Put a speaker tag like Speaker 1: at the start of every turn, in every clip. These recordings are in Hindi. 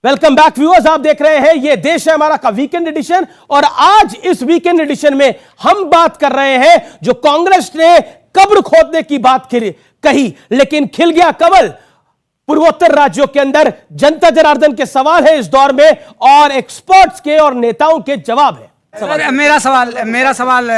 Speaker 1: वेलकम बैक व्यूअर्स, आप देख रहे हैं ये देश है हमारा का वीकेंड एडिशन। और आज इस वीकेंड एडिशन में हम बात कर रहे हैं जो कांग्रेस ने कब्र खोदने की बात कही, लेकिन खिल गया कमल। पूर्वोत्तर राज्यों के अंदर जनता जनार्दन के सवाल है इस दौर में और एक्सपर्ट्स के और नेताओं के जवाब है।
Speaker 2: सर, मेरा सवाल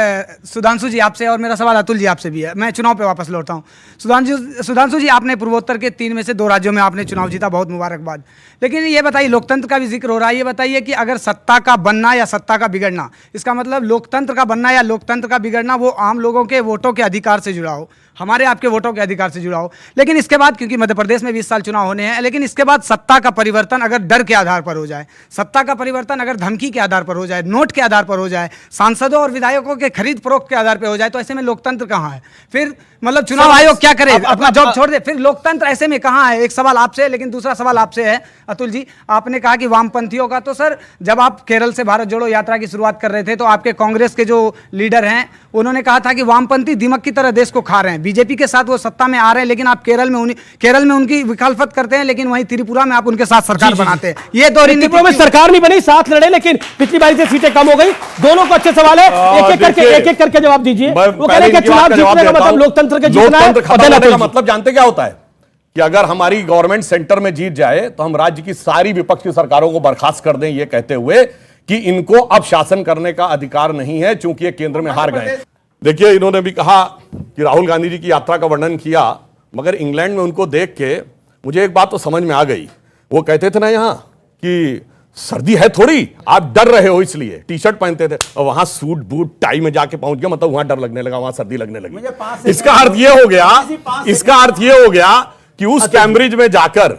Speaker 2: सुधांशु जी आपसे और मेरा सवाल अतुल जी आपसे भी है। मैं चुनाव पे वापस लौटता हूँ। सुधांशु जी, आपने पूर्वोत्तर के 3 में से 2 राज्यों में आपने चुनाव जीता, बहुत मुबारकबाद। लेकिन ये बताइए, लोकतंत्र का भी जिक्र हो रहा है, ये बताइए कि अगर सत्ता का बनना या सत्ता का बिगड़ना, इसका मतलब लोकतंत्र का बनना या लोकतंत्र का बिगड़ना वो आम लोगों के वोटों के अधिकार से जुड़ा हो, हमारे आपके वोटों के अधिकार से जुड़ा हो। लेकिन इसके बाद, क्योंकि मध्य प्रदेश में 20 साल चुनाव होने हैं, लेकिन इसके बाद सत्ता का परिवर्तन अगर डर के आधार पर हो जाए, सत्ता का परिवर्तन अगर धमकी के आधार पर हो जाए, नोट के आधार पर हो जाए, सांसदों और विधायकों के खरीद फरोख्त के आधार पर हो जाए, तो ऐसे में लोकतंत्र कहाँ है? फिर मतलब चुनाव आयोग क्या करे? अपना जॉब छोड़ दे, फिर लोकतंत्र ऐसे में कहाँ है? एक सवाल आपसे, लेकिन दूसरा सवाल आपसे है अतुल जी। आपने कहा कि वामपंथियों का, तो सर जब आप केरल से भारत जोड़ो यात्रा की शुरुआत कर रहे थे तो आपके कांग्रेस के जो लीडर हैं उन्होंने कहा था कि वामपंथी दीमक की तरह देश को खा रहे हैं, बीजेपी के साथ वो सत्ता में आ रहे हैं, लेकिन आप केरल में उनकी विखालफत करते हैं, लेकिन वहीं त्रिपुरा में आप उनके साथ सरकार बनाते हैं। ये दो
Speaker 1: त्रिपुरा में सरकार नहीं बनी, साथ लड़े, लेकिन पिछली बारी से सीटें कम हो गई। दोनों को अच्छे सवाल है, एक एक करके जवाब दीजिए। वो कह रहे हैं कि चुनाव जीतने का मतलब लोकतंत्र के जीतना है।
Speaker 3: का मतलब जानते क्या होता है कि अगर हमारी गवर्नमेंट सेंटर में जीत जाए तो हम राज्य की सारी विपक्ष की सरकारों को बर्खास्त कर दें, ये कहते हुए कि इनको अब शासन करने का अधिकार नहीं है चूंकि ये केंद्र में हार गए। देखिए, इन्होंने भी कहा कि राहुल गांधी जी की यात्रा का वर्णन किया, मगर इंग्लैंड में उनको देख के मुझे एक बात तो समझ में आ गई। वो कहते थे ना यहां कि सर्दी है थोड़ी, आप डर रहे हो इसलिए टी शर्ट पहनते थे, और वहां सूट बूट टाई में जाके पहुंच गया, मतलब वहां डर लगने लगा, वहां सर्दी लगने लगी। इसका अर्थ ये हो गया कि उस कैम्ब्रिज में जाकर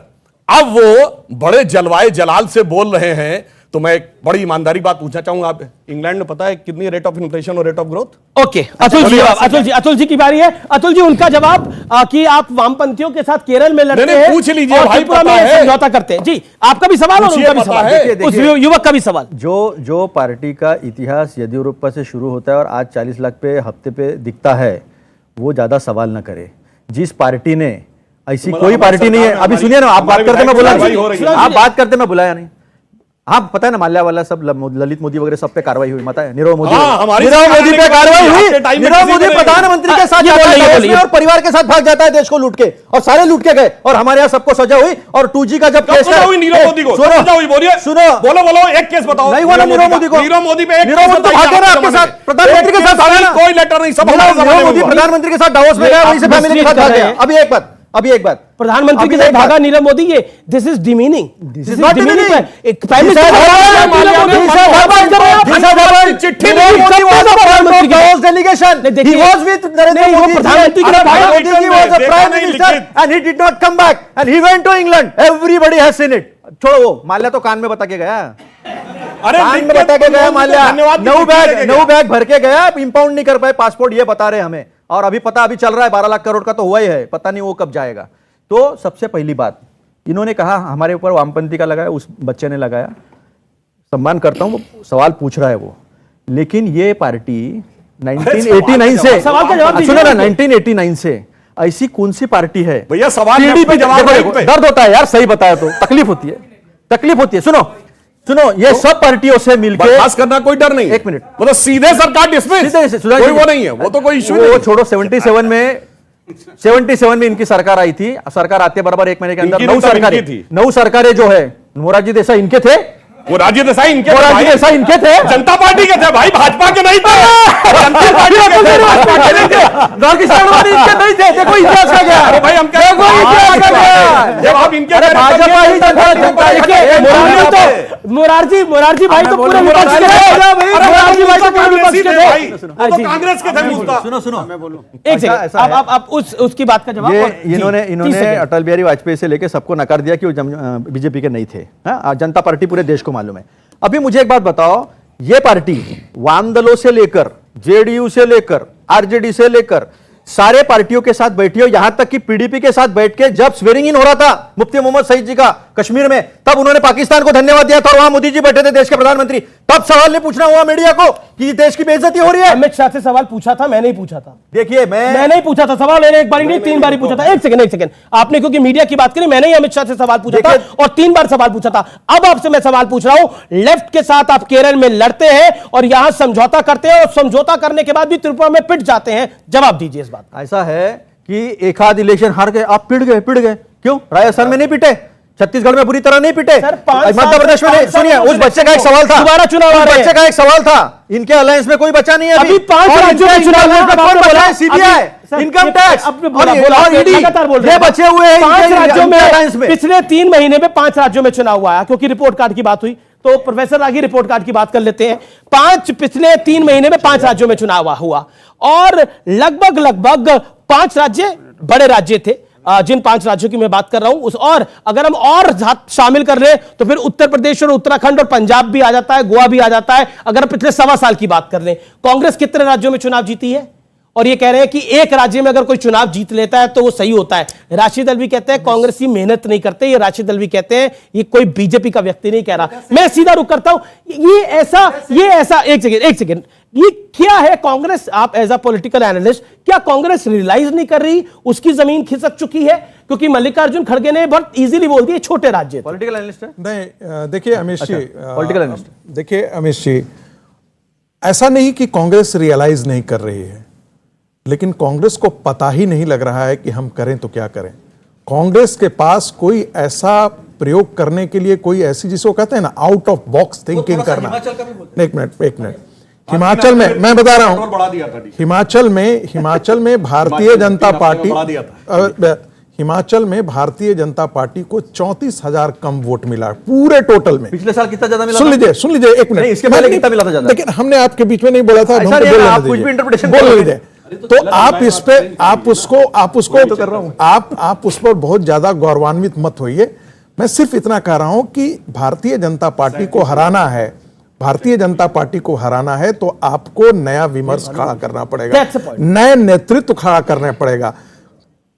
Speaker 3: अब वो बड़े जलवाए जलाल से बोल रहे हैं। तो मैं एक बड़ी ईमानदारी बात पूछना चाहूंगा, आप इंग्लैंड में पता है कितनी रेट ऑफ इन्फ्लेशन और rate of growth?
Speaker 1: Okay, Atul ji की बारी है। अतुल जी, उनका जवाब कि आप वामपंथियों के साथ केरल में लड़ते हैं,
Speaker 3: पूछ लीजिए
Speaker 1: और
Speaker 3: भाई,
Speaker 1: त्रिपुरा में समझौता करते हैं। जी, आपका भी सवाल और उनका भी सवाल है, उस युवक का भी सवाल।
Speaker 4: जो पार्टी का इतिहास येदियुरप्पा से शुरू होता है और आज 40 लाख पे हफ्ते पे दिखता है, वो ज्यादा सवाल न करे। जिस पार्टी ने ऐसी कोई पार्टी नहीं है। अभी सुनिए ना, आप बात करते मैं बुलाया नहीं। आप पता है ना, माल्या वाला सब ललित मोदी वगैरह सब पे कार्रवाई हुई, पता है? नीरव मोदी पे कार्रवाई हुई। नीरव मोदी प्रधानमंत्री के साथ और परिवार के साथ भाग जाता है देश को लूट के, और सारे लूट के गए, और हमारे यहाँ सबको सजा हुई। और 2G का जब केस
Speaker 3: नीरव मोदी को सुनो, बोलो एक केस बताओ।
Speaker 4: नहीं बोला नीरव मोदी को,
Speaker 3: नीरव मोदी पे
Speaker 4: भागे ना आपके साथ, प्रधानमंत्री के साथ
Speaker 3: कोई लेटर नहीं, सब
Speaker 4: नीरव मोदी प्रधानमंत्री के साथ डावोस में गया, वहीं से फैमिली के साथ भाग गया। अभी एक बात
Speaker 1: प्रधानमंत्री के साथ भागा नीरव मोदी, ये this is demeaning, this is not demeaning. एक प्राइम मिनिस्टर चिट्ठी प्रधानमंत्री delegation, he was with Narendra Modi, प्रधानमंत्री के साथ भागा, he was a prime minister and he did not come back and he went to England. Everybody has seen it. छोड़ो, वो माल्या तो कान में बता के गया, कान में बता के गया माल्या, 9 बैग भर के गया, इंपाउंड नहीं कर पाए पासपोर्ट, ये बता रहे हमें। और अभी चल रहा है 12 लाख करोड़ का तो हुआ ही है, पता नहीं वो कब जाएगा। तो सबसे पहली बात इन्होंने कहा हमारे ऊपर वामपंथी का लगाया, उस बच्चे ने लगाया, सम्मान करता हूं, वो सवाल पूछ रहा है वो। लेकिन ये पार्टी 1989 से, सुनो ना, 1989 से ऐसी कौन सी पार्टी है
Speaker 3: भैया? सवाल पे जवाब
Speaker 4: दर्द होता है यार, सही बताया तो तकलीफ होती है। सुनो, ये सब पार्टियों से मिलकर
Speaker 3: बर्खास्त करना कोई डर नहीं।
Speaker 4: एक मिनट,
Speaker 3: मतलब सीधे सरकार डिसमिस, कोई वो नहीं है, वो तो कोई इशू नहीं।
Speaker 4: छोड़ो, 77 में इनकी सरकार आई थी। सरकार आते बराबर 1 महीने के अंदर 9 सरकारें जो है, मोरारजी देसाई इनके थे,
Speaker 3: मोरारजी देसाई इनके
Speaker 4: थे,
Speaker 3: जनता पार्टी के थे भाई, भाजपा के नहीं थे। जनता पार्टी के थे, भाजपा के नहीं थे।
Speaker 4: इनके नहीं थे। देखो इतिहास का क्या।
Speaker 3: अरे भाई, हम क्या जब आप इनके
Speaker 4: भाजपा ही
Speaker 1: मोरारजी भाई तो पूरे विपक्ष के थे। मोरारजी भाई तो पूरे विपक्ष के थे,
Speaker 3: तो कांग्रेस के थे।
Speaker 4: सुनो,
Speaker 1: मैं बोलूं एक सेकंड, आप उसकी बात का जवाब।
Speaker 4: इन्होंने अटल बिहारी वाजपेयी से लेकर सबको नकार दिया कि वो बीजेपी के नहीं थे। जनता पार्टी पूरे देश को मालूम है। अभी मुझे एक बात बताओ, ये पार्टी वाम दलों से लेकर, जेडीयू से लेकर, आरजेडी से लेकर सारे पार्टियों के साथ बैठी हो, यहां तक कि पीडीपी के साथ बैठ के जब स्वेरिंग इन हो रहा था मुफ्ती मोहम्मद सईद जी का कश्मीर में, तब उन्होंने पाकिस्तान को धन्यवाद दिया था और वहां मोदी जी बैठे थे देश के प्रधानमंत्री, तब सवाल नहीं पूछना हुआ मीडिया को कि देश की बेइज्जती हो रही है।
Speaker 1: अमित शाह से सवाल पूछा था, मैंने ही पूछा था।
Speaker 4: देखिए
Speaker 1: मैं नहीं पूछा था सवाल, मैंने एक बार नहीं 3 बार पूछा था। एक सेकंड, आपने क्योंकि मीडिया की बात करी, मैंने ही अमित शाह से सवाल पूछा था और 3 बार सवाल पूछा था। अब आपसे मैं सवाल पूछ रहा हूं, लेफ्ट के साथ आप केरल में लड़ते हैं और यहां समझौता करते हैं और समझौता करने के बाद भी त्रिपुरा में पिट जाते हैं, जवाब दीजिए इस बात।
Speaker 4: ऐसा है कि एक आध इलेक्शन हार गए, आप पिट गए, क्यों? राजस्थान में नहीं पिटे, छत्तीसगढ़ में बुरी तरह नहीं पिटे, मध्य प्रदेश में नहीं। सुनिए, उस बच्चे का एक सवाल था,
Speaker 1: दोबारा चुनाव आ रहे हैं।
Speaker 4: बच्चे का एक सवाल था, इनके अलायंस में कोई बच्चा नहीं है
Speaker 1: अभी 5 राज्यों में चुनाव हुआ,
Speaker 4: सीबीआई, इनकम टैक्स
Speaker 1: और ईडी लगातार बोल रहे हैं,
Speaker 4: बचे हुए हैं
Speaker 1: 5 राज्यों में
Speaker 4: अलायंस में।
Speaker 1: पिछले 3 महीने में 5 राज्यों में चुनाव हुआ है, क्योंकि रिपोर्ट कार्ड की बात हुई तो प्रोफेसर रागी रिपोर्ट कार्ड की बात कर लेते हैं। पिछले 3 महीने में 5 राज्यों में चुनाव हुआ और लगभग 5 राज्य बड़े राज्य थे, जिन 5 राज्यों की मैं बात कर रहा हूं उस, और अगर हम और शामिल कर रहे तो फिर उत्तर प्रदेश और उत्तराखंड और पंजाब भी आ जाता है, गोवा भी आ जाता है। अगर पिछले 1.25 साल की बात कर लें, कांग्रेस कितने राज्यों में चुनाव जीती है? और ये कह रहे हैं कि एक राज्य में अगर कोई चुनाव जीत लेता है तो वो सही होता है। राशि दल भी कहते हैं कांग्रेस की मेहनत नहीं करते, ये राशि दल भी कहते हैं ये कोई बीजेपी का व्यक्ति नहीं कह रहा। मैं सीधा रुक करता हूं, ये ऐसा एक सेकेंड, ये क्या है कांग्रेस? आप एज अ पॉलिटिकल एनालिस्ट, क्या कांग्रेस रियलाइज नहीं कर रही उसकी जमीन खिसक चुकी है? क्योंकि मल्लिकार्जुन खड़गे ने बहुत इजीली बोल दिया छोटे राज्य।
Speaker 4: पॉलिटिकल एनालिस्ट है?
Speaker 5: नहीं, देखिए अमित जी,
Speaker 4: पॉलिटिकल एनालिस्ट,
Speaker 5: देखिए अमित जी, ऐसा नहीं कि कांग्रेस रियलाइज नहीं कर रही है, लेकिन कांग्रेस को पता ही नहीं लग रहा है कि हम करें तो क्या करें। कांग्रेस के पास कोई ऐसा प्रयोग करने के लिए, कोई ऐसी, जिसको कहते हैं ना आउट ऑफ बॉक्स थिंकिंग करना। एक मिनट, हिमाचल में मैं बता रहा हूं, हिमाचल में भारतीय जनता पार्टी, हिमाचल में भारतीय जनता पार्टी को 34,000 कम वोट मिला पूरे टोटल में।
Speaker 4: पिछले साल कितना ज्यादा मिला?
Speaker 5: सुन लीजिए एक मिनट,
Speaker 4: इसके पहले कितना मिला था ज्यादा?
Speaker 5: लेकिन हमने आपके बीच में नहीं बोला था,
Speaker 4: आप कुछ भी इंटरप्रिटेशन
Speaker 5: बोल लीजिए। तो आप इस पे, आप उसको तो कर रहा हूं, आप उस पर बहुत ज्यादा गौरवान्वित मत होइए। मैं सिर्फ इतना कह रहा हूं कि भारतीय जनता पार्टी को हराना है, भारतीय जनता पार्टी को हराना है तो आपको नया विमर्श खड़ा करना पड़ेगा, नए नेतृत्व खड़ा करना पड़ेगा।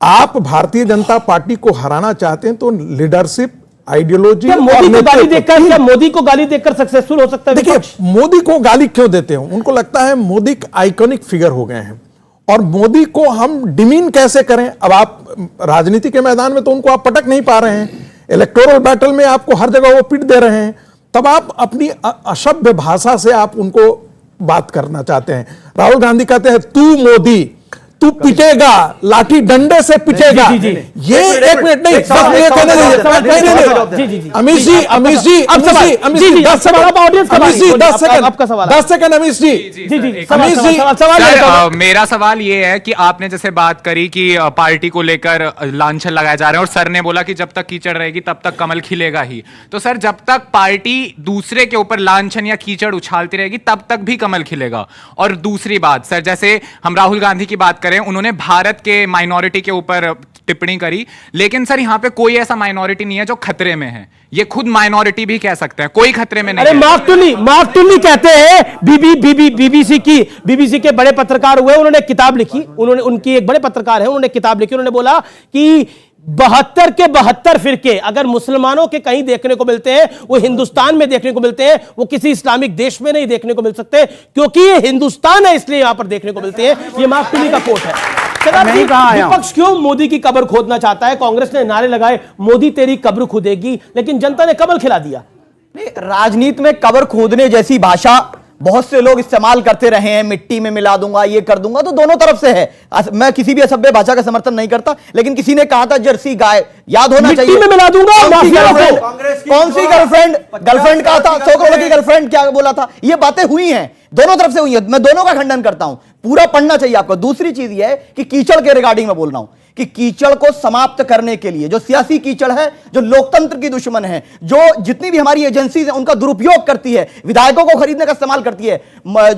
Speaker 5: आप भारतीय जनता पार्टी को हराना चाहते हैं तो लीडरशिप, आइडियोलॉजी,
Speaker 1: मोदी को गाली देकर सक्सेसफुल हो सकता है?
Speaker 5: देखिए, मोदी को गाली क्यों देते हैं? उनको लगता है मोदी आइकॉनिक फिगर हो गए हैं और मोदी को हम डिमीन कैसे करें। अब आप राजनीति के मैदान में तो उनको आप पटक नहीं पा रहे हैं, इलेक्टोरल बैटल में आपको हर जगह वो पीट दे रहे हैं, तब आप अपनी असभ्य भाषा से आप उनको बात करना चाहते हैं। राहुल गांधी कहते हैं तू मोदी, तू पिटेगा, लाठी डंडे से पिटेगा। ये एक मिनट नहीं, अमित जी 10 सेकंड अमित जी।
Speaker 6: मेरा सवाल ये है कि आपने जैसे बात करी कि पार्टी को लेकर लांछन लगाए जा रहे हैं और सर ने बोला कि जब तक कीचड़ रहेगी तब तक कमल खिलेगा ही। तो सर, जब तक पार्टी दूसरे के ऊपर लांछन या कीचड़ उछालती रहेगी तब तक भी कमल खिलेगा। और दूसरी बात सर, जैसे हम राहुल गांधी की बात करें, उन्होंने भारत के माइनॉरिटी के ऊपर टिप्पणी करी, लेकिन सर यहाँ पे कोई ऐसा माइनॉरिटी नहीं है जो खतरे में है। ये खुद माइनॉरिटी भी कह सकते हैं, कोई खतरे में नहीं है।
Speaker 1: मार्क टुनी कहते हैं, बीबीसी के बड़े पत्रकार हुए, उन्होंने किताब लिखी, उनकी एक बड़े पत्रकार है, उन्होंने किताब लिखी, उन्होंने बोला कि 72 के 72 फिरके अगर मुसलमानों के कहीं देखने को मिलते हैं वो हिंदुस्तान में देखने को मिलते हैं, वो किसी इस्लामिक देश में नहीं देखने को मिल सकते, क्योंकि ये हिंदुस्तान है इसलिए यहां पर देखने को मिलते हैं। ये मार्क टुनी का कोट है। विपक्ष क्यों मोदी की कब्र खोदना चाहता है? कांग्रेस ने नारे लगाए मोदी तेरी कब्र खुदेगी, लेकिन जनता ने कब्र खिला दिया।
Speaker 7: राजनीति में कब्र खोदने जैसी भाषा बहुत से लोग इस्तेमाल करते रहे हैं, मिट्टी में मिला दूंगा, ये कर दूंगा, तो दोनों तरफ से है। मैं किसी भी असभ्य भाषा का समर्थन नहीं करता, लेकिन किसी ने कहा था जर्सी गाय, याद होना चाहिए।
Speaker 1: मिट्टी में मिला दूंगा,
Speaker 7: कौन सी गर्लफ्रेंड कहा था? 100 करोड़ की गर्लफ्रेंड क्या बोला था? ये बातें हुई हैं, दोनों तरफ से हुई है, मैं दोनों का खंडन करता हूं, पूरा पढ़ना चाहिए आपको। दूसरी चीज यह है कि कीचड़ के रिगार्डिंग में बोल रहा हूं कि कीचड़ को समाप्त करने के लिए, जो सियासी कीचड़ है, जो लोकतंत्र की दुश्मन है, जो जितनी भी हमारी एजेंसीज हैं उनका दुरुपयोग करती है, विधायकों को खरीदने का इस्तेमाल करती है,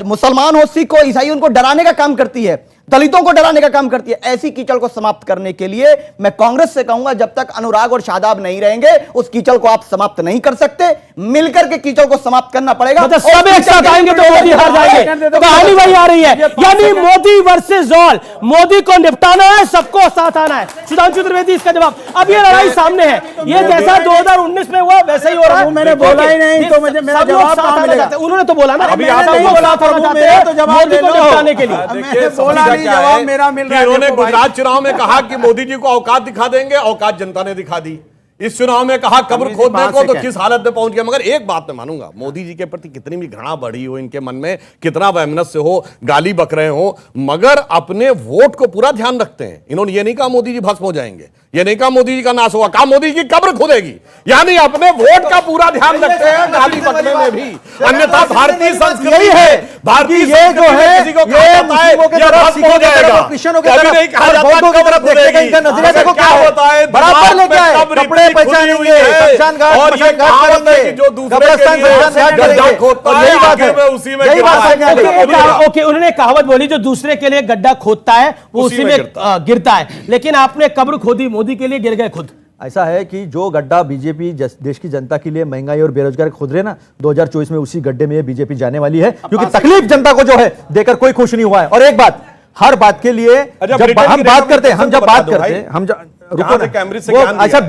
Speaker 7: मुसलमान हो, सिख हो, ईसाई, उनको डराने का काम करती है, दलितों को डराने का काम करती है। ऐसी कीचड़ को समाप्त करने के लिए मैं कांग्रेस से कहूंगा, जब तक अनुराग और शादाब नहीं रहेंगे उस कीचड़ को आप समाप्त नहीं कर सकते। मिलकर के कीचड़ को समाप्त करना पड़ेगा।
Speaker 1: मतलब सब एक साथ आएंगे तो मोदी हार जाएंगे। तो कहानी वही आ रही है, यानी मोदी वर्सेस ऑल। मोदी को निपटाना है, सबको साथ आना है। सुधांशु त्रिवेदी इसका जवाब। अब ये लड़ाई सामने है, ये जैसा 2019 में हुआ वैसा ही हो रहा है।
Speaker 8: मैंने बोला ही नहीं तो मुझे मेरा जवाब कहां मिलेगा?
Speaker 1: उन्होंने तो बोला ना,
Speaker 8: अभी आप नहीं बोला था, तो जवाब
Speaker 1: मोदी
Speaker 8: ले
Speaker 1: को
Speaker 8: लो।
Speaker 1: निपटाने के लिए।
Speaker 3: देखिए,
Speaker 8: बोला
Speaker 3: समस्या
Speaker 8: नहीं,
Speaker 3: क्या
Speaker 8: जवाब
Speaker 3: है
Speaker 8: मेरा मिल
Speaker 3: कि
Speaker 8: रहा है।
Speaker 3: इन्होंने
Speaker 8: देखो भाई।
Speaker 3: गुजरात चुनाव में कहा कि मोदी जी को औकात दिखा देंगे, औकात जनता ने दिखा दी। इस चुनाव में कहा कब्र खोदने को, तो किस हालत में पहुंच गया। मगर एक बात मैं मानूंगा, मोदी जी के प्रति कितनी भी घृणा बढ़ी हो, इनके मन में कितना वैमनस्य हो, गाली बक रहे हो, मगर अपने वोट को पूरा ध्यान रखते हैं। इन्होंने ये नहीं कहा मोदी जी भस्म हो जाएंगे, ये नहीं कहा मोदी जी का नाश होगा, कहा मोदी जी की कब्र खुदेगी। यानी अपने वोट का पूरा ध्यान रखते हैं गाली बकने में भी। अन्यथा भारतीय संस्कृति है, भारतीय
Speaker 4: ये जो है
Speaker 3: किसी को
Speaker 4: ये
Speaker 3: कहा जाता है
Speaker 4: मुस्लिमों के
Speaker 3: यह
Speaker 4: तरफ,
Speaker 3: भस्म हो
Speaker 4: सिखों के
Speaker 3: जाएगा,
Speaker 4: तरफ, क्रिश्चियनों के
Speaker 3: कभी
Speaker 4: तरफ
Speaker 3: नहीं कहा
Speaker 4: और
Speaker 3: जाता
Speaker 4: बौद्धों की
Speaker 3: कब्र
Speaker 4: तरफ देखते हैं, इनका नजरिया देखो क्या
Speaker 3: होता है।
Speaker 4: बराबर लेके आए,
Speaker 3: कब्र
Speaker 4: कपड़े
Speaker 3: इतनी खुली
Speaker 4: पहचानेंगे,
Speaker 3: हुई है।
Speaker 4: शमशान घाट
Speaker 3: और ये कहावत है कि जो दूसरे
Speaker 4: कब्रिस्तान
Speaker 3: के लिए
Speaker 4: शमशान घाट
Speaker 3: गड्ढा
Speaker 4: करेंगे।
Speaker 3: खोदता
Speaker 4: और
Speaker 3: है,
Speaker 4: यही बात
Speaker 3: आखिर
Speaker 4: है,
Speaker 3: में उसी में
Speaker 4: यही
Speaker 3: गिरता
Speaker 4: बात
Speaker 3: है।
Speaker 4: है।
Speaker 1: ओके, उन्होंने कहावत बोली जो दूसरे के लिए गड्ढा खोदता है वो
Speaker 3: उसी
Speaker 1: उसी
Speaker 3: में
Speaker 1: में
Speaker 3: गिरता
Speaker 1: गिरता है। लेकिन आपने कब्र खोदी, मोदी के लिए गिर गए खुद।
Speaker 4: ऐसा है कि जो गड्ढा बीजेपी देश की जनता के लिए महंगाई और बेरोजगारी खोद रहे ना, 2024 में उसी गड्ढे में ये बीजेपी जाने वाली है, क्योंकि तकलीफ जनता को जो है देकर कोई खुश नहीं हुआ है। और एक बात, हर बात के लिए
Speaker 3: अच्छा,
Speaker 4: जब
Speaker 3: ब्रिटेन
Speaker 4: हम
Speaker 3: की
Speaker 4: बात
Speaker 3: रेखा
Speaker 4: करते हैं, हम जब
Speaker 3: बता
Speaker 4: बात
Speaker 3: दो
Speaker 4: करते
Speaker 3: भाई।
Speaker 4: हैं, हम रुको
Speaker 3: जहां
Speaker 4: ना,
Speaker 3: से कैम्ब्रिज से
Speaker 4: वो
Speaker 3: ज्ञान दिया
Speaker 4: अच्छा
Speaker 3: है।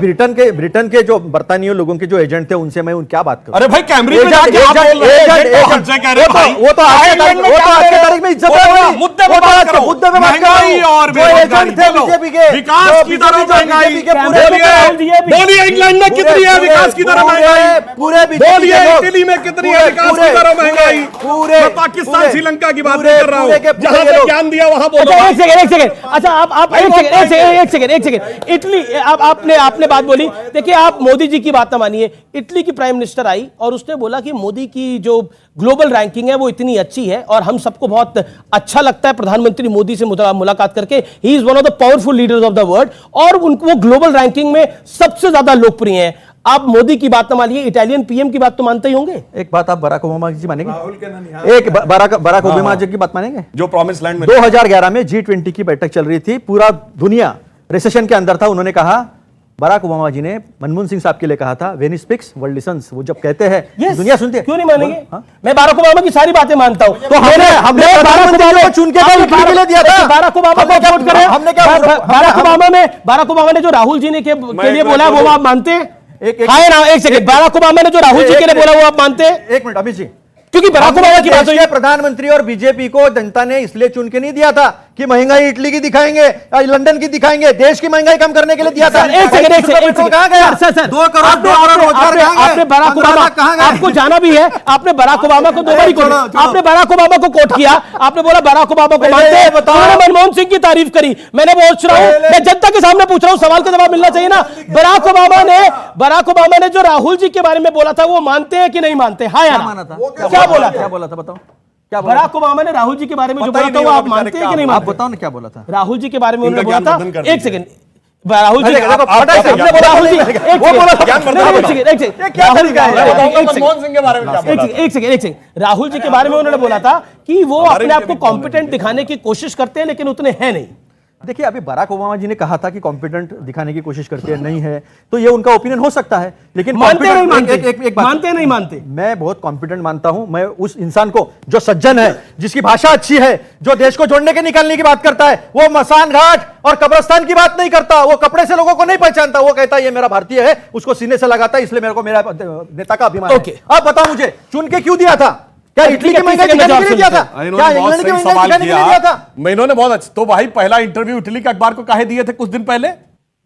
Speaker 4: ब्रिटेन के जो बर्तानियों लोगों के जो एजेंट थे उनसे मैं क्या बात करूं?
Speaker 3: अरे भाई कैम्ब्रिज में जाके आप बोल रहे हैं, एजेंट हमसे कह रहे हैं भाई।
Speaker 4: वो तो आज के
Speaker 3: आयरलैंड में क्या
Speaker 4: आज के
Speaker 3: है?
Speaker 4: तारीख में इज्जत
Speaker 3: बोलो
Speaker 4: है
Speaker 3: ना,
Speaker 4: मेरी।
Speaker 3: मुद्दे पे
Speaker 4: वो तो
Speaker 3: बात
Speaker 4: आज के
Speaker 3: करो।
Speaker 4: मुद्दे पे बात करो।
Speaker 3: महंगाई और
Speaker 4: जो
Speaker 3: बेरोजगारी,
Speaker 4: एजेंट थे
Speaker 3: बोलो।
Speaker 4: बीजेपी के,
Speaker 3: विकास
Speaker 4: जो
Speaker 3: की तरफ
Speaker 4: बीजेपी
Speaker 3: महंगाई,
Speaker 4: के पूरे
Speaker 3: बोलिए इंग्लैंड में कितनी है विकास की तरफ महंगाई,
Speaker 4: पूरे
Speaker 3: बोलिए इटली में कितनी है विकास की तरफ महंगाई।
Speaker 4: पूरे
Speaker 3: मैं पाकिस्तान श्रीलंका की बात
Speaker 4: पूरे-
Speaker 3: नहीं कर रहा
Speaker 4: पूरे के
Speaker 3: हूं,
Speaker 4: पूरे
Speaker 3: जहां
Speaker 4: ये
Speaker 3: से
Speaker 4: लोग-
Speaker 3: ज्ञान दिया वहां बोलो
Speaker 1: अच्छा,
Speaker 3: भाई।
Speaker 1: एक सेकंड। अच्छा, आप एक सेकंड। आपने बात बोली। देखिए, आप मोदी जी की बात ना मानिए। इटली की प्राइम मिनिस्टर आई और उसने बोला कि मोदी की जो ग्लोबल रैंकिंग है वो इतनी अच्छी है और हम सबको बहुत अच्छा लगता है प्रधानमंत्री मोदी से मुलाकात करके। He is one of the powerful leaders of the world और उनको वो ग्लोबल रैंकिंग में सबसे ज्यादा लोकप्रिय हैं। आप मोदी की बात ना मानिए, इटालियन पीएम की बात तो मानते ही होंगे।
Speaker 4: एक बात आप बराक ओबामा जी मानेंगे? एक बराक ओबामा जी की बात मानेंगे?
Speaker 3: जो प्रॉमिस लैंड में
Speaker 4: 2011 में G20 की बैठक चल रही थी, पूरा दुनिया रिसेशन के अंदर था। उन्होंने कहा, बराक ओबामा जी ने मनमोहन सिंह साहब के लिए कहा था, when he speaks world lessons. वो जब कहते हैं
Speaker 1: Yes,
Speaker 4: दुनिया सुनती है।
Speaker 1: क्यों नहीं मानेंगे?
Speaker 4: हाँ?
Speaker 1: मैं बाराक ओबामा की सारी बातें मानता हूं।
Speaker 4: तो हमने प्रधानमंत्री को चुन के
Speaker 1: हमने
Speaker 4: इटली के लिए दिया था।
Speaker 1: बाराक ओबामा को वोट करें।
Speaker 4: हमने क्या
Speaker 1: बाराक ओबामा ने जो राहुल जी ने के लिए बोला है, वो आप मानते हैं?
Speaker 4: एक
Speaker 1: हाय ना, एक सेकंड। बाराक ओबामा ने जो राहुल जी के लिए बोला वो आप मानते हैं?
Speaker 4: एक मिनट अमित जी,
Speaker 1: क्योंकि बराक ओबामा की बात
Speaker 4: देश के प्रधानमंत्री और बीजेपी को जनता ने इसलिए चुन के नहीं दिया था कि महंगाई इटली की दिखाएंगे, लंदन की दिखाएंगे, देश की महंगाई कम करने के लिए दिया था।
Speaker 1: एक सेकंड
Speaker 4: कहां गया?
Speaker 1: सर
Speaker 4: 2 करोड़ रोजगार कहां गए?
Speaker 1: आपने बराक ओबामा,
Speaker 4: कहां गए?
Speaker 1: आपको जाना भी है, आपने बराक ओबामा को 2 बार कोट, आपने बराक ओबामा को कोट किया। आपने बोला बराक ओबामा को मानते हैं, उन्होंने मनमोहन सिंह की तारीफ करी। मैंने पूछ रहा हूं, मैं जनता के सामने पूछ रहा हूं, सवाल का जवाब मिलना चाहिए ना। बराक ओबामा ने जो राहुल जी के बारे में बोला था वो मानते हैं कि नहीं मानते? हाँ या ना? क्या बोला
Speaker 4: क्या बोला था बताओ? क्या बोला?
Speaker 1: बराक ओबामा ने राहुल जी के बारे में जो
Speaker 3: पता ही
Speaker 1: बोला था वो
Speaker 3: नहीं
Speaker 1: आप
Speaker 3: होगा
Speaker 1: मानते हैं कि नहीं
Speaker 4: आप
Speaker 1: मानते?
Speaker 4: बताओ ना क्या बोला था?
Speaker 1: राहुल जी के बारे में
Speaker 3: इनका
Speaker 1: उन्होंने बोला
Speaker 3: ज्ञान वर्धन
Speaker 1: था।
Speaker 3: कर
Speaker 1: एक सेकंड, राहुल जी
Speaker 4: देखो, फटाक से,
Speaker 1: हमने बोला राहुल जी, एक सेकंड,
Speaker 3: ज्ञान वर्धन
Speaker 1: नहीं,
Speaker 3: बताओ।
Speaker 1: एक सेकंड,
Speaker 4: ये क्या तरीका है?
Speaker 3: मैं बताऊंगा
Speaker 1: एक सेकंड,
Speaker 3: मनमोहन सिंह के बारे में क्या बोला था।
Speaker 1: एक सेकंड। राहुल जी के बारे में उन्होंने बोला था कि वो अपने आप को कॉम्पिटेंट दिखाने की कोशिश करते हैं लेकिन उतने हैं नहीं।
Speaker 4: देखिए, अभी बराक ओबामा जी ने कहा था कि कॉम्पिटेंट दिखाने की कोशिश करते हैं, नहीं है, तो ये उनका ओपिनियन हो सकता है, लेकिन
Speaker 1: मानते नहीं
Speaker 4: competent-
Speaker 1: मानते?
Speaker 4: एक बात,
Speaker 1: मानते नहीं मानते?
Speaker 4: मैं बहुत कॉम्पिटेंट मानता हूं। मैं उस इंसान को जो सज्जन है, जिसकी भाषा अच्छी है, जो देश को जोड़ने के निकालने की बात करता है, वो मसान घाट और कब्रिस्तान की बात नहीं करता, वो कपड़े से लोगों को नहीं पहचानता, वो कहता है ये मेरा भारतीय है, उसको सीने से लगाता है, इसलिए मेरे को मेरा नेता का अभिमान है।
Speaker 1: Okay.
Speaker 4: आप बताओ मुझे, चुन के क्यों दिया था? क्या इटली की महंगाई दिखाने के लिए दिया था? क्या इंग्लैंड की महंगाई दिखाने के लिए दिया था?
Speaker 3: मैं इन्होंने बहुत अच्छा, तो भाई पहला इंटरव्यू इटली के अखबार को काहे दिए थे कुछ दिन पहले?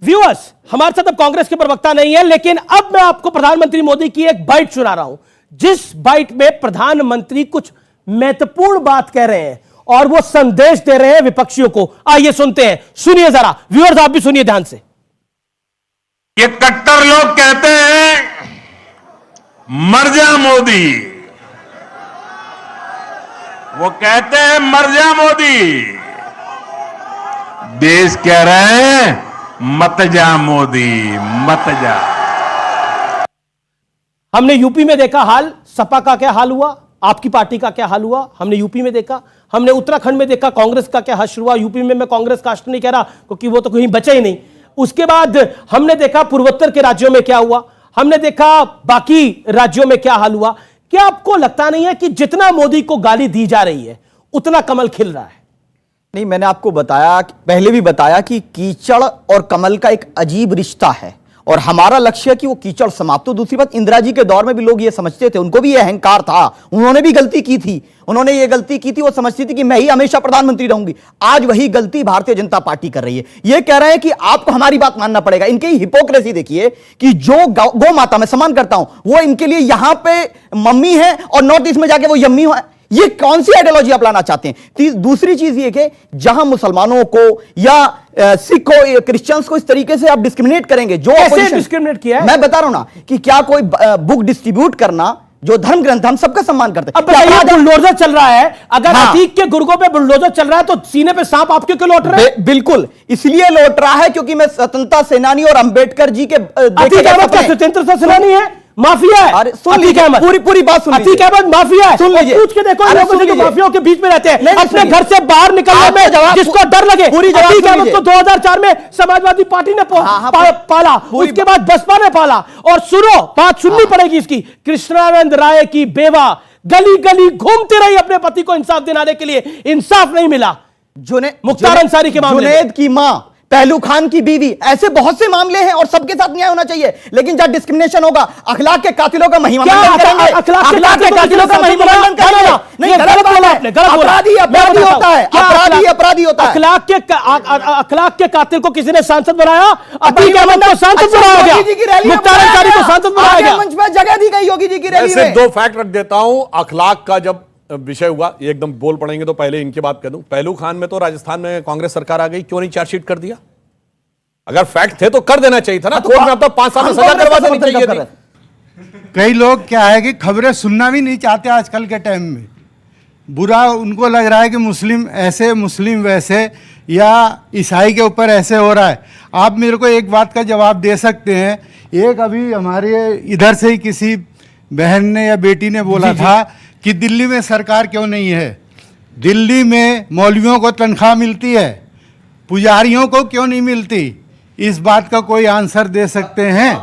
Speaker 1: व्यूअर्स, हमारे साथ अब कांग्रेस के प्रवक्ता नहीं है, लेकिन अब मैं आपको प्रधानमंत्री मोदी की एक बाइट सुना रहा हूं, जिस बाइट में प्रधानमंत्री कुछ महत्वपूर्ण बात कह रहे हैं और वो संदेश दे रहे हैं विपक्षियों को। आइए सुनते हैं, सुनिए जरा। व्यूअर्स, आप भी सुनिए ध्यान से।
Speaker 9: ये कट्टर लोग कहते हैं मर जा मोदी, वो कहते हैं मर जा मोदी। देश कह रहे हैं मत जा मोदी, मत जा।
Speaker 1: हमने यूपी में देखा हाल, सपा का क्या हाल हुआ,
Speaker 10: आपकी पार्टी का क्या हाल हुआ हमने यूपी में देखा, हमने उत्तराखंड में देखा कांग्रेस का क्या हश्र हुआ। यूपी में मैं कांग्रेस का हश्र नहीं कह रहा क्योंकि वो तो कहीं बचे ही नहीं। उसके बाद हमने देखा पूर्वोत्तर के राज्यों में क्या हुआ, हमने देखा बाकी राज्यों में क्या हाल हुआ। क्या आपको लगता नहीं है कि जितना मोदी को गाली दी जा रही है उतना कमल खिल रहा है?
Speaker 7: नहीं, मैंने आपको बताया, पहले भी बताया कि कीचड़ और कमल का एक अजीब रिश्ता है और हमारा लक्ष्य है कि वो कीचड़ समाप्त हो। दूसरी बात, इंदिरा जी के दौर में भी लोग ये समझते थे, उनको भी ये अहंकार था, उन्होंने भी गलती की थी, उन्होंने ये गलती की थी, वो समझती थी कि मैं ही हमेशा प्रधानमंत्री रहूंगी। आज वही गलती भारतीय जनता पार्टी कर रही है। ये कह रहे हैं कि आपको हमारी बात मानना पड़ेगा। इनकी हिपोक्रेसी देखिए कि जो गौ माता मैं सम्मान करता हूं, वो इनके लिए यहां पे मम्मी है और नॉर्थ ईस्ट में जाके वो यम्मी है। ये कौन सी आइडियोलॉजी आप लाना चाहते हैं? दूसरी चीज ये कि जहां मुसलमानों को या सिखों क्रिश्चियंस को इस तरीके से आप डिस्क्रिमिनेट करेंगे, जो
Speaker 10: कैसे डिस्क्रिमिनेट किया है?
Speaker 7: मैं बता रहा हूं ना कि क्या कोई बुक डिस्ट्रीब्यूट करना, जो धर्म ग्रंथ, हम सबका सम्मान करते हैं।
Speaker 10: अब बताइए, बुलडोजर चल रहा है, अगर अतीक के गुर्गों पे बुलडोजर चल रहा है तो सीने पे सांप आपके क्यों लौट रहा है?
Speaker 7: बिल्कुल इसलिए लौट रहा है क्योंकि मैं स्वतंत्रता सेनानी और अंबेडकर जी के
Speaker 10: अतीक अहमद क्या स्वतंत्रता सेनानी है? माफिया है।
Speaker 7: अरे सुन लीजिए, पूरी बात सुन लीजिए।
Speaker 10: अतीक अहमद माफिया है।
Speaker 7: सुन लीजिए,
Speaker 10: पूछ के देखो लोगों जो माफियाओं के बीच में रहते हैं, अपने घर से बाहर निकलने में जिसको डर लगे। अतीक अहमद को 2004 में समाजवादी पार्टी ने पाला, उसके बाद बसपा ने पाला। और सुनो, बात सुननी पड़ेगी इसकी, कृष्णानंद राय की बेवा गली गली घूमती रही अपने पति को इंसाफ दिलाने के लिए, इंसाफ नहीं मिला। मुख्तार अंसारी के मामले,
Speaker 7: जुनैद की मां, पहलू खान की बीवी, ऐसे बहुत से मामले हैं और सबके साथ न्याय होना चाहिए। लेकिन जब डिस्क्रिमिनेशन होगा, अखलाक के कातिलों का महिमामंडन करेंगे, अखलाक के कातिलों का महिमामंडन करेंगे। नहीं, गलत बोला आपने, अपराधी अपराधी होता है, अपराधी अपराधी होता है।
Speaker 10: अखलाक के कातिल को किसी ने सांसद बनाया? अतीक अहमद को सांसद बनाया गया, मुख्तार अंसारी को सांसद बनाया गया,
Speaker 7: मंच पर जगह दी गई योगी जी की रैली में।
Speaker 3: दो फैक्ट रख देता हूं। अखलाक का जब विषय हुआ, ये एकदम बोल पड़ेंगे तो पहले इनकी बात कर दूं। पहलू खान में तो राजस्थान में कांग्रेस सरकार आ गई, क्यों नहीं चार्जशीट कर दिया? अगर फैक्ट थे तो कर देना चाहिए था ना। कोर्ट में अब तो 5 साल में सजा करवा देनी चाहिए थी।
Speaker 11: कई लोग क्या है कि खबरें सुनना भी नहीं चाहते आजकल के टाइम में। बुरा उनको लग रहा है कि मुस्लिम ऐसे, मुस्लिम वैसे, या ईसाई के ऊपर ऐसे हो रहा है। आप मेरे को एक बात का जवाब दे सकते हैं? एक अभी हमारे इधर से ही किसी बहन ने या बेटी ने बोला था कि दिल्ली में सरकार क्यों नहीं है? दिल्ली में मौलवियों को तनख्वाह मिलती है, पुजारियों को क्यों नहीं मिलती? इस बात का कोई आंसर दे सकते हैं?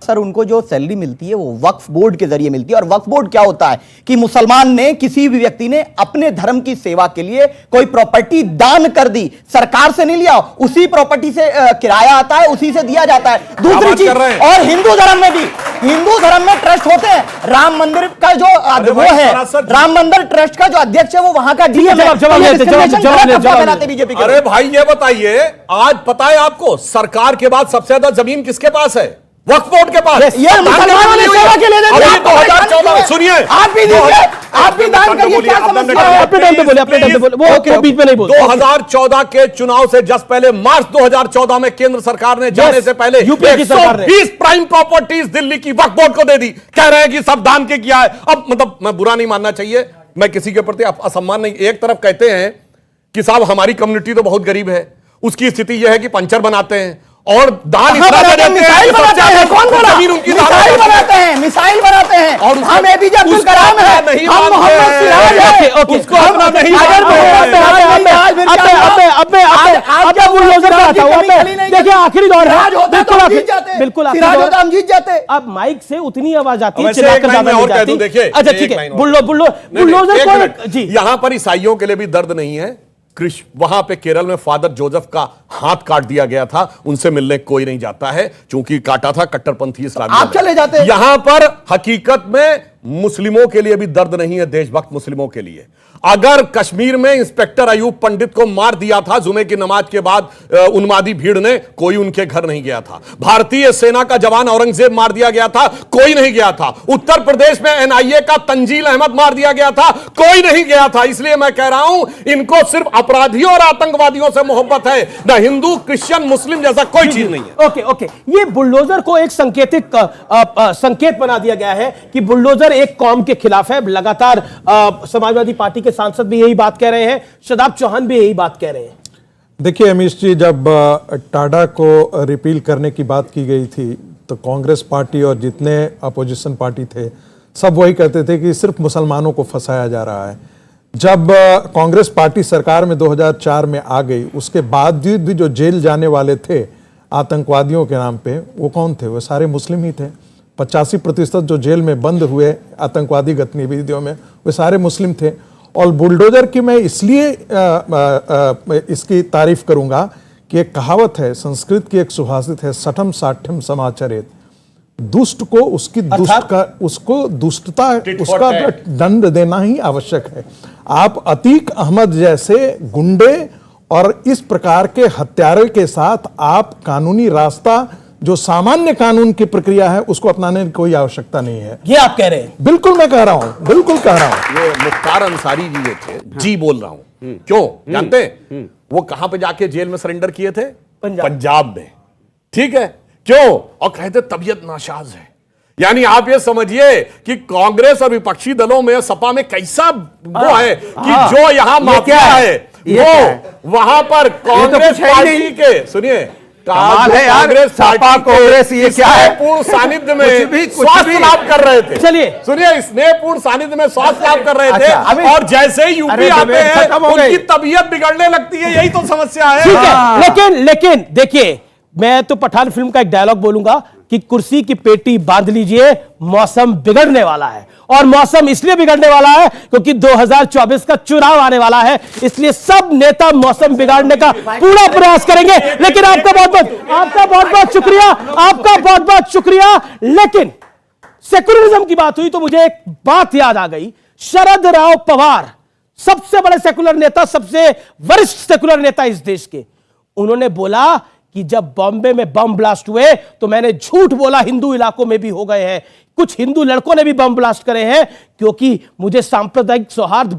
Speaker 7: सर, उनको जो सैलरी मिलती है वो वक्फ बोर्ड के जरिए मिलती है। और वक्फ बोर्ड क्या होता है कि मुसलमान ने, किसी भी व्यक्ति ने अपने धर्म की सेवा के लिए कोई प्रॉपर्टी दान कर दी, सरकार से नहीं लिया, उसी प्रॉपर्टी से किराया आता है, उसी से दिया जाता है। दूसरी चीज, और हिंदू धर्म में भी, हिंदू धर्म में ट्रस्ट होते हैं। राम मंदिर का जो वो है, राम मंदिर ट्रस्ट का जो अध्यक्ष है वो वहां का डीएम है।
Speaker 3: बीजेपी। अरे भाई ये बताइए, आज पता है आपको सरकार के बाद सबसे ज्यादा जमीन किसके पास है? वक्फ बोर्ड के पास।
Speaker 7: ये मुसलमानों ने सेवा के लिए दे दिया।
Speaker 3: 2014 में सुनिए,
Speaker 7: आप भी दीजिए, आप भी दान करिए। क्या समस्या है?
Speaker 10: अपने टाइम पे बोले, अपने टाइम पे बोले, वो बीच में नहीं बोले।
Speaker 3: 2014 के चुनाव से जस्ट पहले मार्च 2014 में केंद्र सरकार ने जाने से पहले
Speaker 10: यूपी की सरकार ने
Speaker 3: 120 प्राइम प्रॉपर्टीज दिल्ली की वक्फ बोर्ड को दे दी। कह रहे हैं कि सब दान के किया है। अब मतलब मैं बुरा नहीं मानना चाहिए, मैं किसी के प्रति असम्मान नहीं। एक तरफ कहते हैं कि साहब हमारी कम्युनिटी तो बहुत गरीब है, उसकी स्थिति यह है कि पंचर बनाते हैं और दान इतना देते हैं,
Speaker 7: मिसाइल बनाते हैं। कौन बोला? मिसाइल बनाते हैं, मिसाइल बनाते हैं। और हम एपीजे अब्दुल कलाम है, हम मोहम्मद सिराज है, उसको अपना नहीं।
Speaker 10: देखिए आखिरी दौर है, बिल्कुल
Speaker 7: हम जीत जाते।
Speaker 10: अब माइक से उतनी आवाज आती है,
Speaker 3: वैसे एक लाइन मैं और कह दूं, देखिए,
Speaker 10: अच्छा ठीक है, बुलडोजर को जी,
Speaker 3: यहां पर ईसाइयों के लिए भी दर्द नहीं है। वहां पे केरल में फादर जोसेफ का हाथ काट दिया गया था, उनसे मिलने कोई नहीं जाता है, चूंकि काटा था कट्टरपंथी इस्लामी।
Speaker 7: आप चले जाते हैं।
Speaker 3: यहां पर हकीकत में मुस्लिमों के लिए भी दर्द नहीं है, देशभक्त मुस्लिमों के लिए। अगर कश्मीर में इंस्पेक्टर अयूब पंडित को मार दिया था जुमे की नमाज के बाद उन्मादी भीड़ ने, कोई उनके घर नहीं गया था। भारतीय सेना का जवान औरंगजेब मार दिया गया था, कोई नहीं गया था। उत्तर प्रदेश में एनआईए का तंजील अहमद मार दिया गया था, कोई नहीं गया था। इसलिए मैं कह रहा हूं, इनको सिर्फ अपराधियों और आतंकवादियों से मोहब्बत है, न हिंदू, क्रिश्चियन, मुस्लिम जैसा कोई चीज नहीं है।
Speaker 10: ओके ओके, ये बुलडोजर को एक संकेत बना दिया गया है कि बुलडोजर एक कौम के खिलाफ है। लगातार समाजवादी पार्टी के सांसद भी यही बात कह रहे हैं, शदाब चौहान भी यही बात कह रहे हैं।
Speaker 5: देखिए अमीश जी, जब टाडा को रिपील करने की बात की गई थी तो कांग्रेस पार्टी और जितने अपोजिशन पार्टी थे सब वही कहते थे कि सिर्फ मुसलमानों को फंसाया जा रहा है। जब कांग्रेस पार्टी सरकार में 2004 में आ गई, उसके बावजूद भी जो जेल जाने वाले थे आतंकवादियों के नाम पे, वो कौन थे? वो सारे मुस्लिम ही थे। 85% जो जेल में बंद हुए आतंकवादी गतिविधियों में, वो सारे मुस्लिम थे। और बुलडोजर की मैं इसलिए इसकी तारीफ करूंगा कि एक कहावत है, संस्कृत की एक सुभाषित है, सठम साठ्यम समाचरेत। दुष्ट को उसकी दुष्टता उसका दंड देना ही आवश्यक है। आप अतीक अहमद जैसे गुंडे और इस प्रकार के हत्यारे के साथ आप कानूनी रास्ता, जो सामान्य कानून की प्रक्रिया है, उसको अपनाने की कोई आवश्यकता नहीं है।
Speaker 10: ये आप कह रहे हैं?
Speaker 5: बिल्कुल मैं कह रहा हूं, बिल्कुल कह रहा हूं।
Speaker 3: ये मुख्तार अंसारी जी जो थे, जी बोल रहा हूं, क्यों जानते हैं? वो कहां पे जाके जेल में सरेंडर किए थे? पंजाब में। ठीक है, क्यों? और कहते तबीयत नासाज है। यानी आप ये समझिए कि कांग्रेस और विपक्षी दलों में, सपा में कैसा वो है कि जो यहां माफिया है वो वहां पर कांग्रेस पार्टी के, सुनिए,
Speaker 1: कमाल है यार, सपा कांग्रेस ये क्या है?
Speaker 3: पूर्ण सानिध्य में स्वास्थ्य लाभ कर रहे थे।
Speaker 10: चलिए
Speaker 3: सुनिए, स्नेहपूर्ण सानिध्य में स्वास्थ्य लाभ कर रहे थे, और जैसे ही यूपी आते हैं उनकी तबीयत बिगड़ने लगती है। यही तो समस्या है।
Speaker 10: ठीक है, लेकिन देखिए, मैं तो पठान फिल्म का एक डायलॉग बोलूंगा कि कुर्सी की पेटी बांध लीजिए, मौसम बिगड़ने वाला है। और मौसम इसलिए बिगड़ने वाला है क्योंकि 2024 का चुनाव आने वाला है, इसलिए सब नेता मौसम बिगाड़ने का पूरा प्रयास करेंगे। लेकिन आपका बहुत बहुत शुक्रिया, आपका बहुत बहुत शुक्रिया। लेकिन सेकुलरिज्म की बात हुई तो मुझे एक बात याद आ गई। शरद राव पवार, सबसे बड़े सेकुलर नेता, सबसे वरिष्ठ सेकुलर नेता इस देश के, उन्होंने बोला कि जब बॉम्बे में बम ब्लास्ट हुए तो मैंने झूठ बोला, हिंदू इलाकों में भी हो गए हैं, कुछ हिंदू लड़कों ने भी बम ब्लास्ट करे हैं, क्योंकि मुझे सांप्रदायिक सौहार्द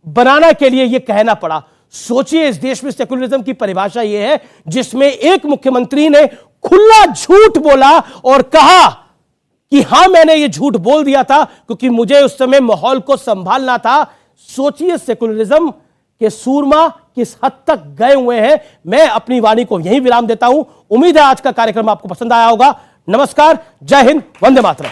Speaker 10: बनाना के लिए यह कहना पड़ा। सोचिए, इस देश में सेकुलरिज्म की परिभाषा यह है जिसमें एक मुख्यमंत्री ने खुला झूठ बोला और कहा कि हां मैंने यह झूठ बोल दिया था क्योंकि मुझे उस समय माहौल को संभालना था। सोचिए सेकुलरिज्म के सूरमा किस हद तक गए हुए हैं। मैं अपनी वाणी को यहीं विराम देता हूं। उम्मीद है आज का कार्यक्रम आपको पसंद आया होगा। नमस्कार, जय हिंद, वंदे मातरम।